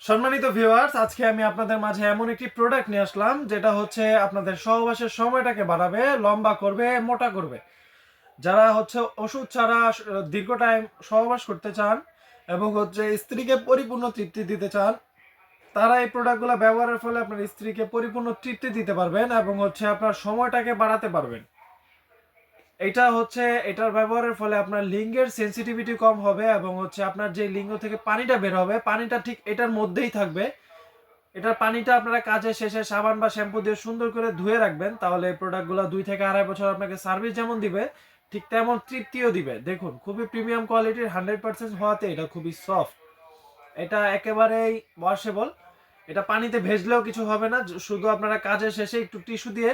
সম্মানিত ভিউয়ার্স, আজকে আমি আপনাদের মাঝে এমন একটি প্রোডাক্ট নিয়ে আসলাম যেটা হচ্ছে আপনাদের সহবাসের সময়টাকে বাড়াবে, লম্বা করবে, মোটা করবে। যারা হচ্ছে ওষুধ ছাড়া দীর্ঘ টাইম সহবাস করতে চান এবং হচ্ছে স্ত্রীকে পরিপূর্ণ তৃপ্তি দিতে চান, তারা এই প্রোডাক্টগুলো ব্যবহারের ফলে আপনার স্ত্রীকে পরিপূর্ণ তৃপ্তি দিতে পারবেন এবং হচ্ছে আপনার সময়টাকে বাড়াতে পারবেন। এটার ব্যবহারের ফলে আপনার লিঙ্গের সেনসিটিভিটি কম হবে এবং হচ্ছে আপনার যে লিঙ্গ থেকে পানিটা বের হবে, পানিটা ঠিক এটার মধ্যেই থাকবে। এটার পানিটা আপনারা কাজের শেষে সাবান বা শ্যাম্পু দিয়ে সুন্দর করে ধুয়ে রাখবেন, তাহলে এই প্রোডাক্টগুলো 2 থেকে আড়াই বছর আপনাকে সার্ভিস যেমন দিবে, ঠিক তেমন তৃপ্তিও দিবে। দেখুন, খুবই প্রিমিয়াম কোয়ালিটির 100% হওয়াতে এটা খুবই সফট। এটা একেবারেই ওয়াশেবল। এটা পানিতে ভেজলেও কিছু হবে না। শুধু আপনারা কাজের শেষে একটু টিস্যু দিয়ে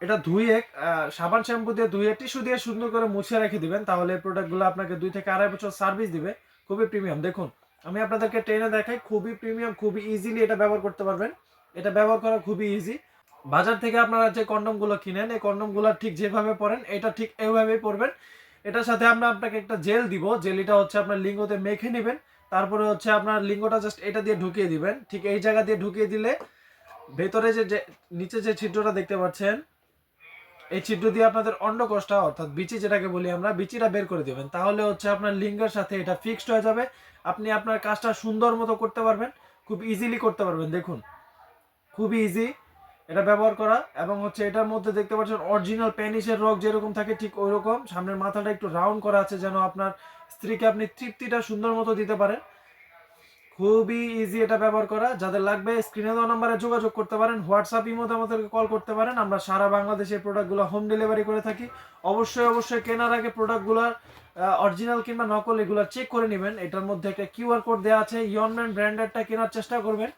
এটা ধুয়ে সাবান শ্যাম্পু দিয়ে ধুয়ে টিস্যু দিয়ে সুন্দর করে মুছে রেখে দিবেন, তাহলে এই প্রোডাক্টগুলো আপনাকে 2 থেকে আড়াই বছর সার্ভিস দিবে। খুবই প্রিমিয়াম। দেখুন, আমি আপনাদেরকে টেনে দেখাই, খুবই প্রিমিয়াম, খুবই ইজিলি এটা ব্যবহার করতে পারবেন। এটা ব্যবহার করা খুবই ইজি। বাজার থেকে আপনারা যে কন্ডমগুলো কিনেন, এই কন্ডমগুলো ঠিক যেভাবে পরেন, এটা ঠিক এইভাবেই পরবেন। এটার সাথে আমরা আপনাকে একটা জেল দিব। জেলিটা হচ্ছে আপনার লিঙ্গতে মেখে নেবেন। তারপরে হচ্ছে আপনার লিঙ্গটা জাস্ট এটা দিয়ে ঢুকিয়ে দিবেন। ঠিক এই জায়গা দিয়ে ঢুকিয়ে দিলে ভেতরে যে নিচে যে ছিদ্রটা দেখতে পাচ্ছেন, এই ছিদ্র দিয়ে আপনাদের অন্ডকোষটা অর্থাৎ বিচি যেটাকে বলি আমরা, বিচিটা বের করে দিবেন। তাহলে হচ্ছে আপনার লিঙ্গের সাথে এটা ফিক্সড হয়ে যাবে। আপনি আপনার কাজটা সুন্দর মতো করতে পারবেন, খুব ইজিলি করতে পারবেন। দেখুন, খুবই ইজি এটা ব্যবহার করা। এবং হচ্ছে এটার মধ্যে দেখতে পাচ্ছেন অরিজিনাল পেনিসের রগ যেরকম থাকে ঠিক ওই রকম। সামনের মাথাটা একটু রাউন্ড করা আছে যেন আপনার স্ত্রীকে আপনি তৃপ্তিটা সুন্দর মতো দিতে পারেন। খুবই ইজি এটা ব্যবহার করা। যাদের লাগবে স্ক্রিনে দেওয়া নাম্বারে যোগাযোগ করতে পারেন, হোয়াটসঅ্যাপ ইমোতে আমাদেরকে কল করতে পারেন। আমরা সারা বাংলাদেশে প্রোডাক্টগুলো হোম ডেলিভারি করে থাকি। অবশ্যই কেনার আগে প্রোডাক্টগুলোর অরিজিনাল কিংবা নকল এগুলো চেক করে নেবেন। এটার মধ্যে একটা কিউআর কোড দেওয়া আছে, ইয়নম্যান ব্র্যান্ডেডটা কেনার চেষ্টা করবেন,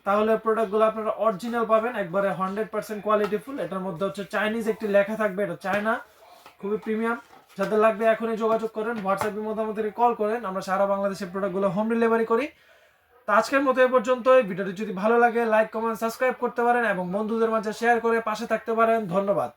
তাহলে প্রোডাক্টগুলো আপনারা অরিজিনাল পাবেন, একবারে 100% কোয়ালিটিফুল। এটার মধ্যে হচ্ছে চাইনিজ একটি লেখা থাকবে, এটা চায়না, খুবই প্রিমিয়াম। যাদের লাগবে এখনই যোগাযোগ করেন, হোয়াটসঅ্যাপ ইমোতে আমাদেরকে কল করেন। আমরা সারা বাংলাদেশে প্রোডাক্টগুলো হোম ডেলিভারি করি। তো আজকের মতো এ পর্যন্তই। ভিডিওটি যদি ভালো লাগে লাইক, কমেন্ট, সাবস্ক্রাইব করতে পারেন এবং বন্ধুদের মাঝে শেয়ার করে পাশে থাকতে পারেন। ধন্যবাদ।